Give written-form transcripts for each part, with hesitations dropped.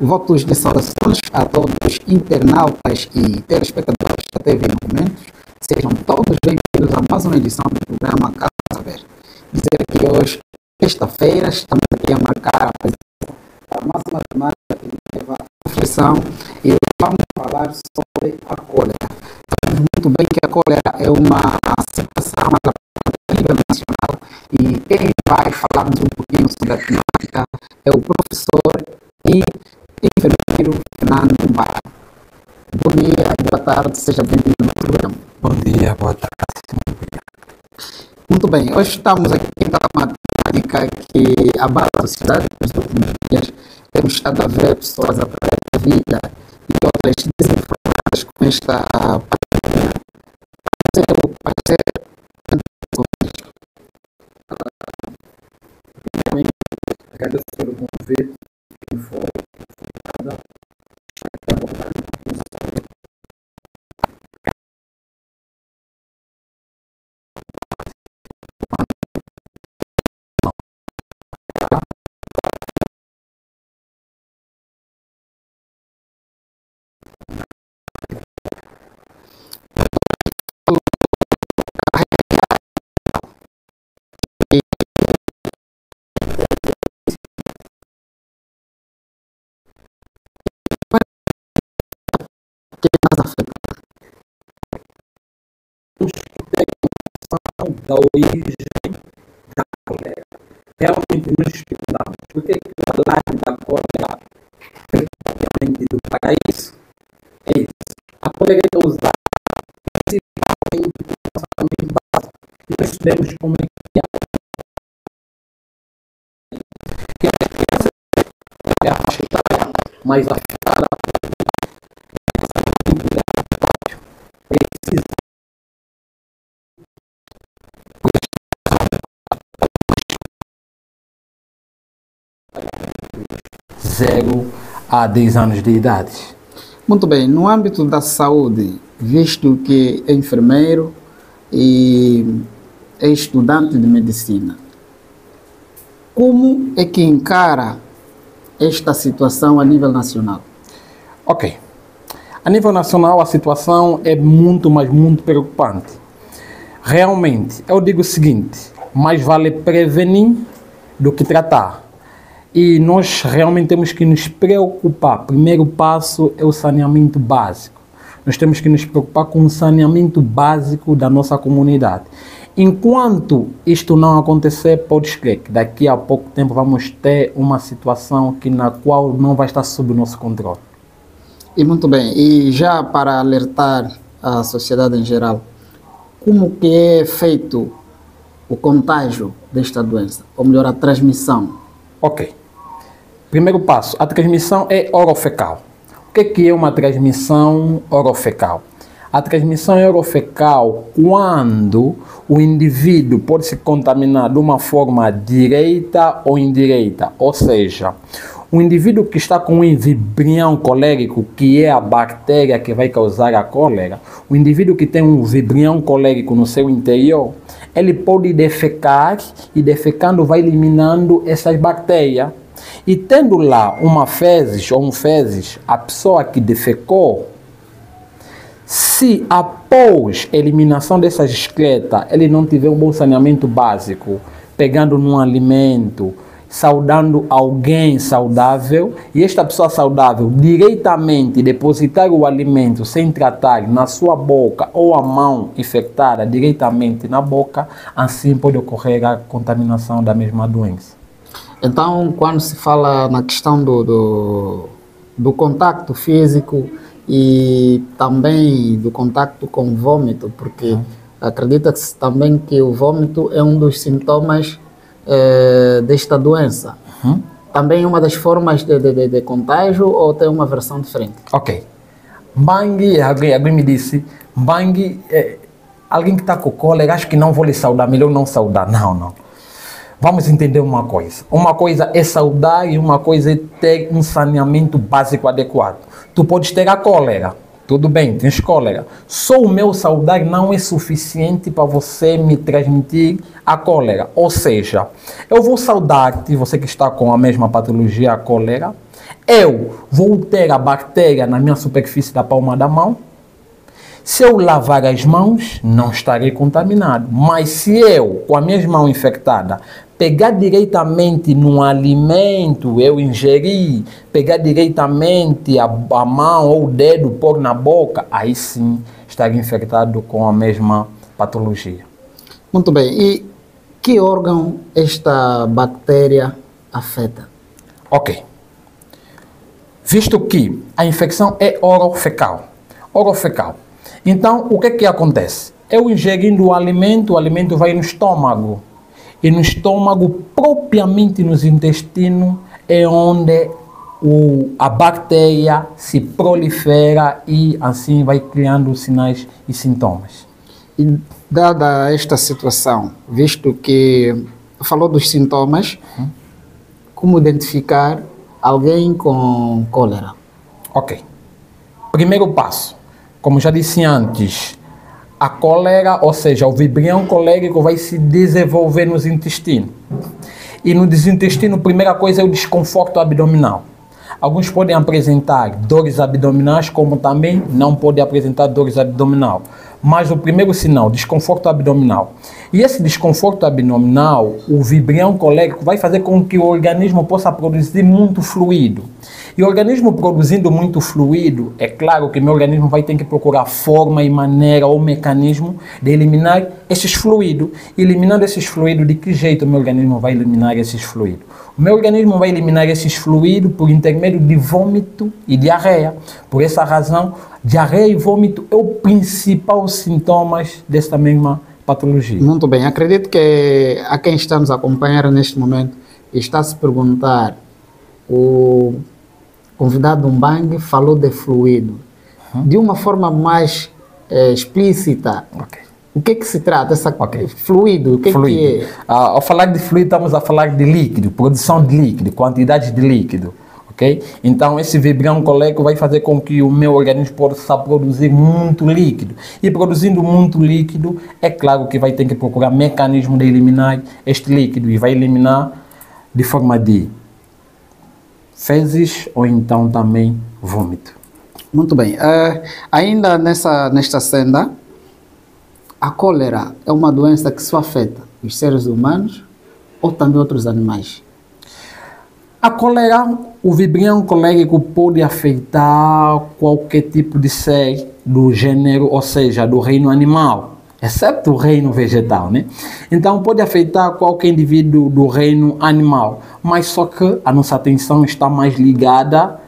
Votos de saudações a todos os internautas e telespectadores da TV Movimentos. Sejam todos bem-vindos a mais uma edição do programa Casa Verde. Dizer que hoje, sexta-feira, estamos aqui a marcar a presença da mais uma temática que leva à reflexão e vamos falar sobre a cólera. Sabemos muito bem que a cólera é uma situação a nível nacional e quem vai falar-nos um pouquinho sobre a temática é o professor e enfermeiro Fernando Mbaia. Bom dia, boa tarde, seja bem-vindo ao programa. Bom dia, boa tarde. Muito bem, hoje estamos aqui com uma temática que abala a sociedade nos últimos dias. Temos estado a ver pessoas a perder a vida e outras desinformadas com esta pandemia. Agradecer o convite que foi dado. Da origem da cólera. Realmente nos perguntamos por que a live da cólera foi propriamente do paraíso. É isso. A cólera é usada principalmente por nossa família básica. E nós sabemos como é que a criança é a faixa etária mais afetada precisa 0 a 10 anos de idade. Muito bem, no âmbito da saúde, visto que é enfermeiro e é estudante de medicina, como é que encara esta situação a nível nacional? Ok. A nível nacional, a situação é muito, mas muito preocupante. Realmente, eu digo o seguinte, mais vale prevenir do que tratar. E nós realmente temos que nos preocupar. Primeiro passo é o saneamento básico. Nós temos que nos preocupar com o saneamento básico da nossa comunidade. Enquanto isto não acontecer, pode crer que daqui a pouco tempo vamos ter uma situação na qual não vai estar sob o nosso controle. E muito bem, e já para alertar a sociedade em geral, como que é feito o contágio desta doença, ou melhor, a transmissão? Ok. Primeiro passo, a transmissão é orofecal. O que é uma transmissão orofecal? A transmissão é orofecal quando o indivíduo pode se contaminar de uma forma direita ou indireta, ou seja, o indivíduo que está com um vibrião colérico, que é a bactéria que vai causar a cólera, o indivíduo que tem um vibrião colérico no seu interior, ele pode defecar e defecando vai eliminando essas bactérias. E tendo lá uma fezes ou um fezes, a pessoa que defecou, se após a eliminação dessas excretas ele não tiver um bom saneamento básico, pegando num alimento, saudando alguém saudável, e esta pessoa saudável diretamente depositar o alimento sem tratar na sua boca ou a mão infectada diretamente na boca, assim pode ocorrer a contaminação da mesma doença. Então, quando se fala na questão do contato físico e também do contato com o vômito, porque acredita-se também que o vômito é um dos sintomas desta doença. Também uma das formas de contágio ou tem uma versão diferente? Ok. Bang, alguém me disse, bang, alguém que está com cólera, acho que não vou lhe saudar, melhor não saudar. Não. Vamos entender uma coisa. Uma coisa é saudar e uma coisa é ter um saneamento básico adequado. Tu podes ter a cólera, tudo bem, tens cólera. Só o meu saudar não é suficiente para você me transmitir a cólera. Ou seja, eu vou saudar-te, você que está com a mesma patologia, a cólera. Eu vou ter a bactéria na minha superfície da palma da mão. Se eu lavar as mãos, não estarei contaminado. Mas se eu, com as minhas mãos infectadas, pegar diretamente no alimento, eu ingerir, pegar diretamente a mão ou o dedo, pôr na boca, aí sim estaria infectado com a mesma patologia. Muito bem. E que órgão esta bactéria afeta? Ok. Visto que a infecção é orofecal. Orofecal. Então, o que acontece? Eu ingerindo o alimento vai no estômago. E no estômago, propriamente nos intestinos, é onde a bactéria se prolifera e assim vai criando sinais e sintomas. E dada esta situação, visto que falou dos sintomas, como identificar alguém com cólera? Ok. Primeiro passo, como já disse antes, a cólera, ou seja, o vibrião colérico vai se desenvolver nos intestinos. E no intestino, a primeira coisa é o desconforto abdominal. Alguns podem apresentar dores abdominais, como também não podem apresentar dores abdominal. Mas o primeiro sinal, desconforto abdominal. E esse desconforto abdominal, o vibrião colérico vai fazer com que o organismo possa produzir muito fluido. E o organismo produzindo muito fluido, é claro que meu organismo vai ter que procurar forma e maneira ou mecanismo de eliminar esses fluidos. Eliminando esses fluidos, de que jeito o meu organismo vai eliminar esses fluidos? O meu organismo vai eliminar esses fluidos por intermédio de vômito e diarreia. Por essa razão, diarreia e vômito é o principal sintomas desta mesma patologia. Muito bem. Acredito que a quem está nos acompanhando neste momento está a se perguntar, o convidado Mbang falou de fluido. De uma forma mais explícita, o que se trata? Fluido, o que é? Ao falar de fluido, estamos a falar de líquido, produção de líquido, quantidade de líquido. Okay? Então, esse vibrião colérico vai fazer com que o meu organismo possa produzir muito líquido. E produzindo muito líquido, é claro que vai ter que procurar mecanismo de eliminar este líquido. E vai eliminar de forma de fezes ou então também vômito. Muito bem. Ainda nesta senda, a cólera é uma doença que só afeta os seres humanos ou também outros animais? A cólera, o vibrião colérico pode afetar qualquer tipo de ser do gênero, ou seja, do reino animal, exceto o reino vegetal, né? Então pode afetar qualquer indivíduo do reino animal, mas só que a nossa atenção está mais ligada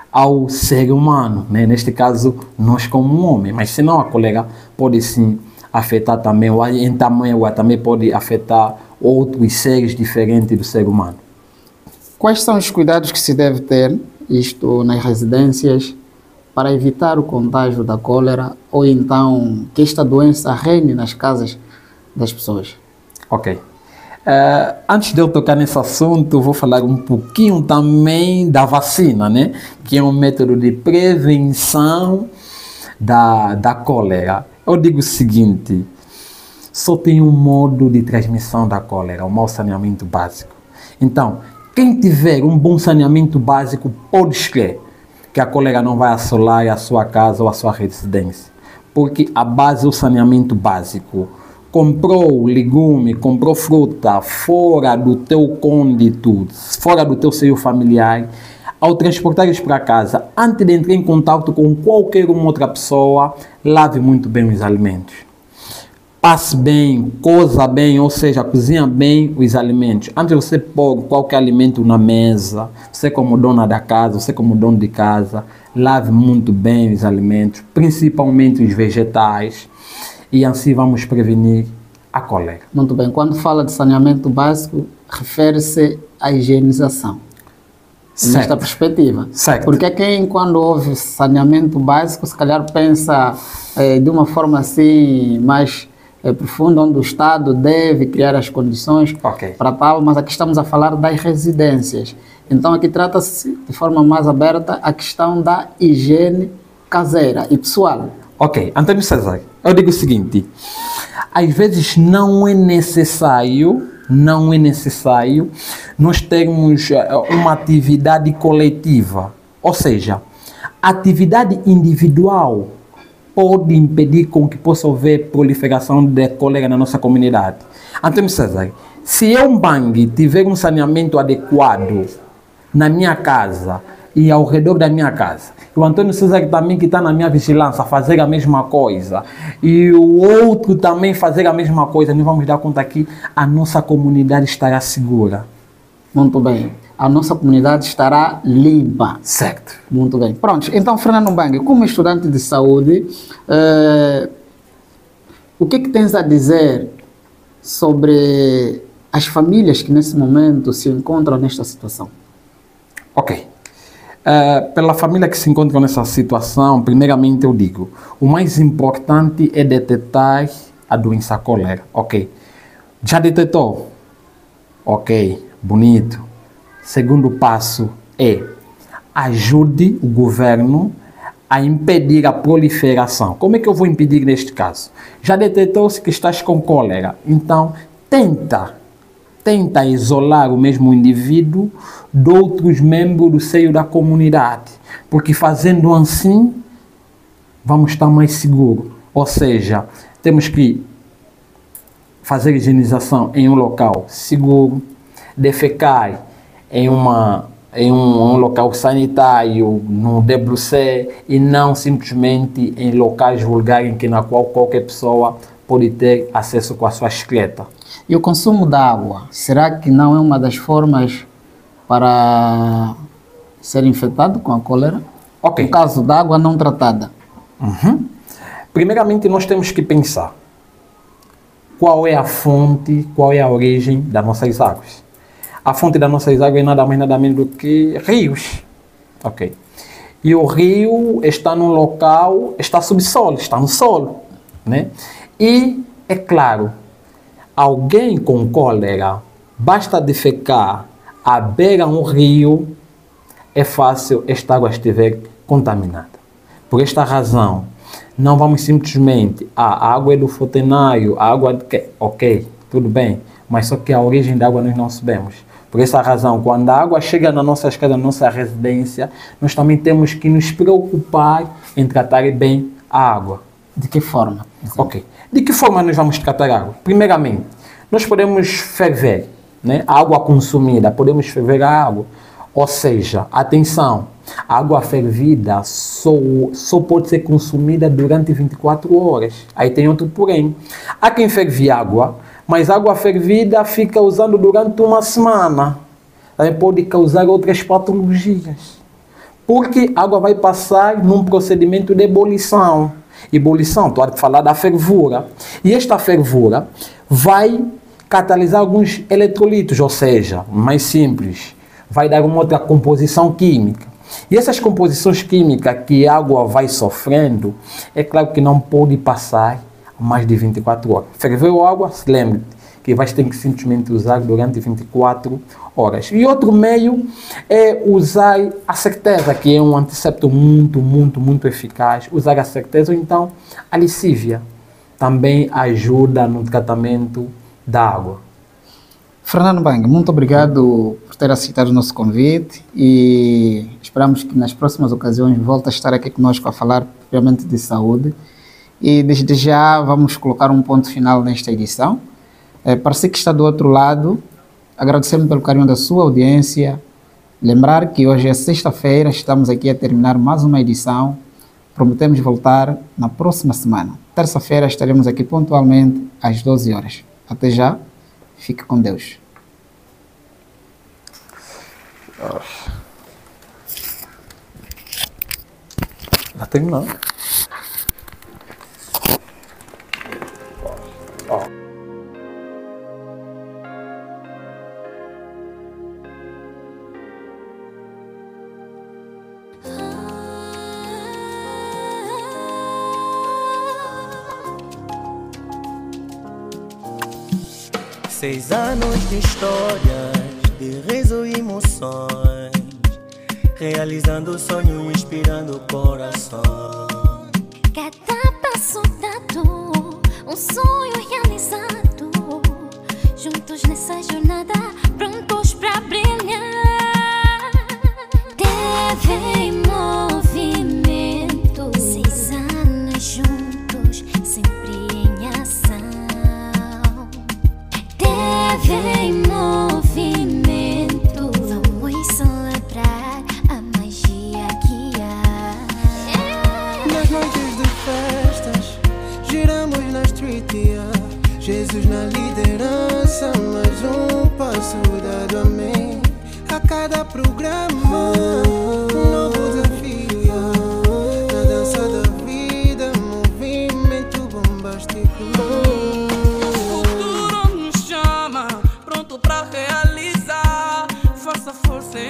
ao ser humano, né? Neste caso, nós como homem, mas senão a cólera pode sim afetar também, em tamanho, também pode afetar outros seres diferentes do ser humano. Quais são os cuidados que se deve ter, isto nas residências, para evitar o contágio da cólera ou então que esta doença reine nas casas das pessoas? Ok. Antes de eu tocar nesse assunto, vou falar um pouquinho também da vacina, né? Que é um método de prevenção da cólera. Eu digo o seguinte, só tem um modo de transmissão da cólera, o mau saneamento básico. Então, quem tiver um bom saneamento básico pode escrever que a cólera não vai assolar a sua casa ou a sua residência. Porque a base é o saneamento básico. Comprou legume, comprou fruta fora do teu côndito, fora do teu seio familiar, ao transportar isso para casa, antes de entrar em contato com qualquer outra pessoa, lave muito bem os alimentos. Passe bem, coza bem, ou seja, cozinha bem os alimentos. Antes de você pôr qualquer alimento na mesa, você como dona da casa, você como dono de casa, lave muito bem os alimentos, principalmente os vegetais, e assim vamos prevenir a cólera. Muito bem. Quando fala de saneamento básico, refere-se à higienização. Certo. Nesta perspectiva. Certo. Porque quem, quando ouve saneamento básico, se calhar pensa de uma forma assim mais profunda, onde o Estado deve criar as condições para tal, mas aqui estamos a falar das residências. Então aqui trata-se de forma mais aberta a questão da higiene caseira e pessoal. Ok, Antônio César, eu digo o seguinte, às vezes não é necessário nós termos uma atividade coletiva, ou seja, atividade individual pode impedir com que possa haver proliferação de cólera na nossa comunidade. Antônio César, se eu, Mbangue, tiver um saneamento adequado na minha casa e ao redor da minha casa, e o Antônio César também que está na minha vigilância fazer a mesma coisa, e o outro também fazer a mesma coisa, nós vamos dar conta que a nossa comunidade estará segura. Muito bem. A nossa comunidade estará limpa. Certo. Muito bem. Pronto. Então, Fernando Mbangue, como estudante de saúde, o que tens a dizer sobre as famílias que nesse momento se encontram nesta situação? Ok. Pela família que se encontra nessa situação, primeiramente eu digo, o mais importante é detectar a doença cólera. Ok. Já detectou? Ok. Bonito. Segundo passo é ajude o governo a impedir a proliferação. Como é que eu vou impedir neste caso? Já detectou-se que estás com cólera, então tenta isolar o mesmo indivíduo de outros membros do seio da comunidade, porque fazendo assim vamos estar mais seguros. Ou seja, temos que fazer higienização em um local seguro, defecar em um local sanitário, no debruçé, e não simplesmente em locais vulgares na qual qualquer pessoa pode ter acesso com a sua bicicleta. E o consumo da água, será que não é uma das formas para ser infectado com a cólera? Ok. No caso da água não tratada. Primeiramente, nós temos que pensar qual é a fonte, qual é a origem das nossas águas. A fonte das nossas águas é nada mais nada menos do que rios. Ok. E o rio está num local, está sob solo, está no solo, né? E, é claro, alguém com cólera, basta defecar à beira um rio, é fácil esta água estiver contaminada. Por esta razão, não vamos simplesmente, a água é do fontenário, a água de... Ok, tudo bem, mas só que a origem da água nós não sabemos. Por essa razão, quando a água chega nas nossas casas, na nossa residência, nós também temos que nos preocupar em tratar bem a água. De que forma? Ok. De que forma nós vamos tratar a água? Primeiramente, nós podemos ferver, né? A água consumida, podemos ferver a água. Ou seja, atenção, a água fervida só pode ser consumida durante 24 horas. Aí tem outro porém. Há quem ferve água, mas a água fervida fica usando durante uma semana. Aí pode causar outras patologias. Porque a água vai passar num procedimento de ebulição. Ebulição, estou a falar da fervura. E esta fervura vai catalisar alguns eletrolitos, ou seja, mais simples, vai dar uma outra composição química. E essas composições químicas que a água vai sofrendo, é claro que não pode passar mais de 24 horas. Ferveu a água, se lembre que vai ter que simplesmente usar durante 24 horas. E outro meio é usar a certeza, que é um antisséptico muito eficaz. Usar a certeza, ou então a lixívia também ajuda no tratamento da água. Fernando Mbangue, muito obrigado por ter aceitado o nosso convite e esperamos que nas próximas ocasiões volte a estar aqui conosco a falar propriamente de saúde. E desde já vamos colocar um ponto final nesta edição. Para você que está do outro lado, agradecer-me pelo carinho da sua audiência. Lembrar que hoje é sexta-feira, estamos aqui a terminar mais uma edição. Prometemos voltar na próxima semana. Terça-feira estaremos aqui pontualmente às 12 horas. Até já, fique com Deus. Já terminou. Seis anos de histórias, de riso e emoções, realizando o sonho, inspirando o coração. Cada passo dado, um sonho realizado. Juntos nessa jornada, prontos pra brilhar. TV em movimento, 6 anos juntos, sempre em ação. TV em movimento, vamos celebrar a magia que há. Nas noites de festas, giramos na street, yeah. Jesus na liderança, mais um passo dado a mim. A cada programa, um novo desafio, yeah. Na dança da vida, movimento bombástico. O futuro nos chama, pronto pra realizar. Força, força e